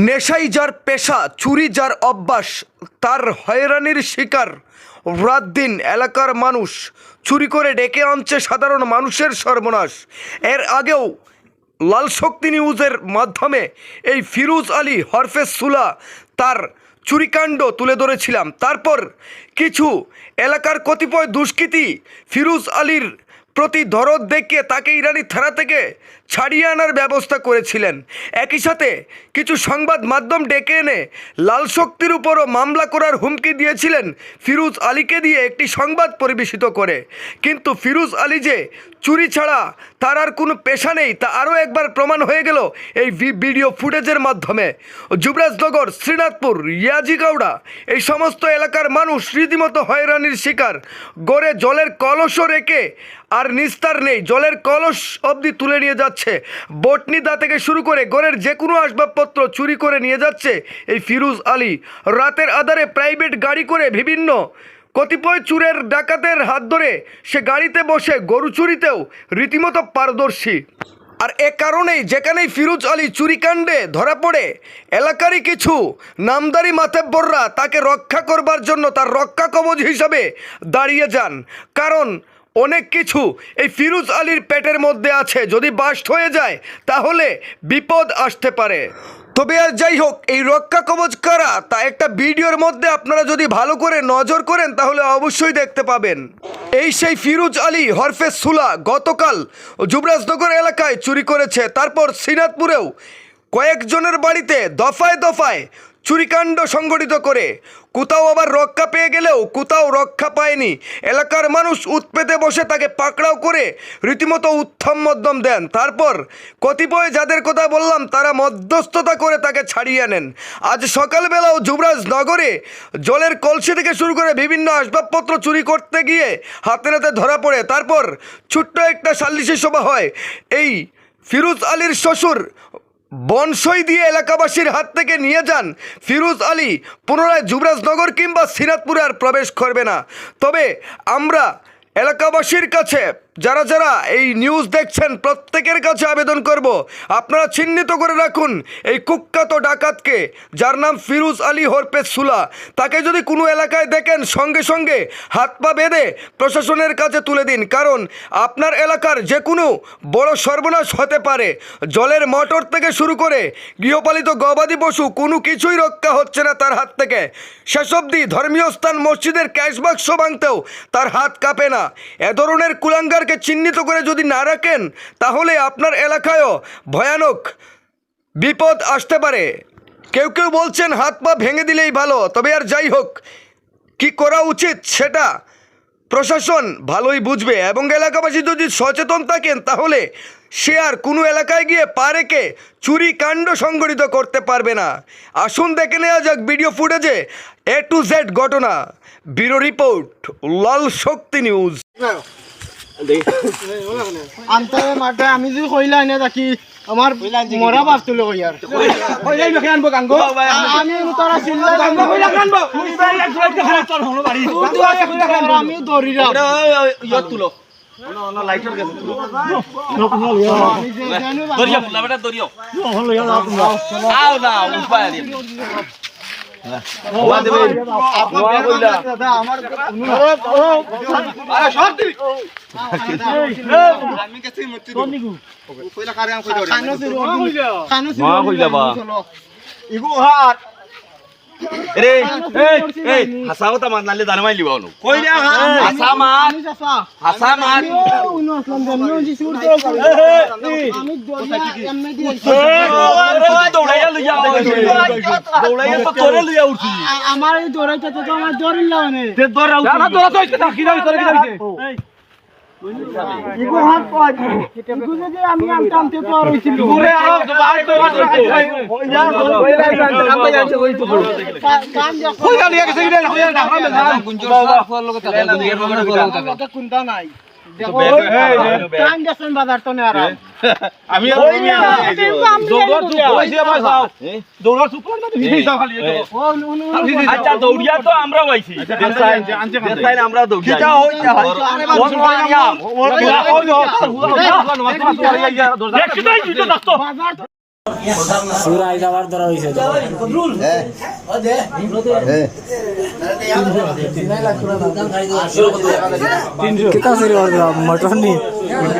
নেশাই যার পেশা, চুরি যার অভ্যাস, তার হয়রানির শিকার রাত দিন এলাকার মানুষ। চুরি করে ডেকে আনছে সাধারণ মানুষের সর্বনাশ। এর আগেও লাল শক্তি নিউজের মাধ্যমে এই ফিরোজ আলী হরফে সুলা তার চুরিকাণ্ড তুলে ধরেছিলাম। তারপর কিছু এলাকার কতিপয় দুষ্কৃতী ফিরোজ আলীর প্রতি দরদ দেখিয়ে তাকে ইরানি থানা থেকে ছাড়িয়ে আনার ব্যবস্থা করেছিলেন। একই সাথে কিছু সংবাদ মাধ্যম ডেকে এনে লাল শক্তির উপরও মামলা করার হুমকি দিয়েছিলেন ফিরোজ আলীকে দিয়ে একটি সংবাদ পরিবেশিত করে। কিন্তু ফিরোজ আলী যে চুরি ছাড়া তার আর কোনো পেশা নেই তা আরও একবার প্রমাণ হয়ে গেল এই ভিডিও ফুটেজের মাধ্যমে। যুবরাজনগর, শ্রীনাথপুর, ইয়াজিগাওড়া এই সমস্ত এলাকার মানুষ রীতিমতো হয়রানির শিকার। গড়ে জলের কলসও রেখে আর নিস্তার নেই, জলের কলস অবধি তুলে নিয়ে যাচ্ছে। বটনি দা থেকে শুরু করে গড়ের যে কোনো আসবাবপত্র চুরি করে নিয়ে যাচ্ছে এই ফিরোজ আলী। রাতের আধারে প্রাইভেট গাড়ি করে বিভিন্ন কতিপয় চুরের ডাকাতের হাত ধরে সে গাড়িতে বসে গরু চুরিতেও রীতিমতো পারদর্শী। আর এ কারণেই যেখানেই ফিরোজ আলী চুরিকাণ্ডে ধরা পড়ে এলাকারই কিছু নামদারি মাতব্বররা তাকে রক্ষা করবার জন্য তার রক্ষা কবচ হিসাবে দাঁড়িয়ে যান। কারণ অনেক কিছু এই ফিরোজ আলীর পেটের মধ্যে আছে, যদি বাস্ট হয়ে যায় তাহলে বিপদ আসতে পারে। তবে আর যাই হোক, এই রক্ষা কবচ কারা তা একটা ভিডিওর মধ্যে আপনারা যদি ভালো করে নজর করেন তাহলে অবশ্যই দেখতে পাবেন। এই সেই ফিরোজ আলী হরফে সুলা গতকাল যুবরাজনগর এলাকায় চুরি করেছে। তারপর শ্রীনাথপুরেও কয়েকজনের বাড়িতে দফায় দফায় চুরিকাণ্ড সংগঠিত করে কোথাও আবার রক্ষা পেয়ে গেলেও কোথাও রক্ষা পায়নি। এলাকার মানুষ উৎপেতে বসে তাকে পাকড়াও করে রীতিমতো উত্থম মধ্যম দেন। তারপর কতিপয় যাদের কথা বললাম তারা মধ্যস্থতা করে তাকে ছাড়িয়ে নেন। আজ সকালবেলাও যুবরাজনগরে জলের কলসি থেকে শুরু করে বিভিন্ন আসবাবপত্র চুরি করতে গিয়ে হাতে নাতে ধরা পড়ে। তারপর ছোট্ট একটা সালিশি সভা হয়। এই ফিরোজ আলীর শ্বশুর বনসই দিয়ে এলাকাবাসীর হাত থেকে নিয়ে যান ফিরোজ আলী পুনরায় যুবরাজনগর কিংবা শ্রীনাথপুরে আর প্রবেশ করবে না। তবে আমরা এলাকাবাসীর কাছে যারা যারা এই নিউজ দেখছেন প্রত্যেকের কাছে আবেদন করব, আপনারা চিহ্নিত করে রাখুন এই কুখ্যাত ডাকাতকে যার নাম ফিরোজ আলী হরফে সুলা। তাকে যদি কোনো এলাকায় দেখেন সঙ্গে সঙ্গে হাত পা বেঁধে প্রশাসনের কাছে তুলে দিন, কারণ আপনার এলাকার যে কোনো বড় সর্বনাশ হতে পারে। জলের মোটর থেকে শুরু করে গৃহপালিত গবাদি পশু কোনো কিছুই রক্ষা হচ্ছে না তার হাত থেকে। শেষ অবধি ধর্মীয় স্থান মসজিদের ক্যাশ বাক্স ভাঙতেও তার হাত কাঁপে না। এ ধরনের কুলাঙ্গার চিহ্নিত করে যদি না রাখেন তাহলে আপনার এলাকায়ও ভয়ানক বিপদ আসতে পারে। কেউ কেউ বলছেন হাত পা ভেঙে দিলেই ভালো। তবে আর যাই হোক, কি করা উচিত সেটা প্রশাসন ভালোই বুঝবে এবং এলাকাবাসী যদি সচেতন থাকেন তাহলে সে আর কোনো এলাকায় গিয়ে পা রেখে চুরি কাণ্ড সংগঠিত করতে পারবে না। আসুন দেখে নেওয়া যাক ভিডিও ফুটেজে A to Z ঘটনা। ব্যুরো রিপোর্ট, লাল শক্তি নিউজ। আমি যদি কইলা এনে থাকি আমার মরা বাপ তুলে কই আর আমি তোরা চিল্লা আমি দৌড়িলাম তুলো লাইটার গেছে দরিয়া ফুলা বেটা দরিয়া আও না উপায় নেই ওয়া দেবে ওয়া কইলা দাদা আমার আরে সব দিবি আমি কাছে মত দিবি কইলা কারে আম কইলা খানো কইলা বা ইগো হাত রে এই হাসাও তা মান নালে দানমাই লিবাও নো কইলা হাসা মান উনো আসলাম জানো জি সুর তো আমি দরিয়া এমনি দিয়েছি দৌড়াইয়া লইয়া দৌড়াইয়া তো তোরে লইয়া উঠছি আমার এই দৌড়াইতে তো আমার দৌড়িলা মানে তে দৌড়াও না দৌড়া তো ইতে থাকি দাও তোরে কি দাইছে ইগো হাত পাজ ইগো যে আমি আমতে পার হইছিল ঘুরে আও ভাই তো হইয়া কইলা কামটা যাচ্ছে কই তো কাম যা কইলা লিয়া গেছে না হইয়া না গুঞ্জর ফল লগে থাকে গুঞ্জর ফল লগে থাকে কোনটা নাই আমি আচ্ছা দৌড়িয়া তো আমরা পাইছি আমরা সুরাই যাওয়ার ধরা হয়েছে কিতা মটন নি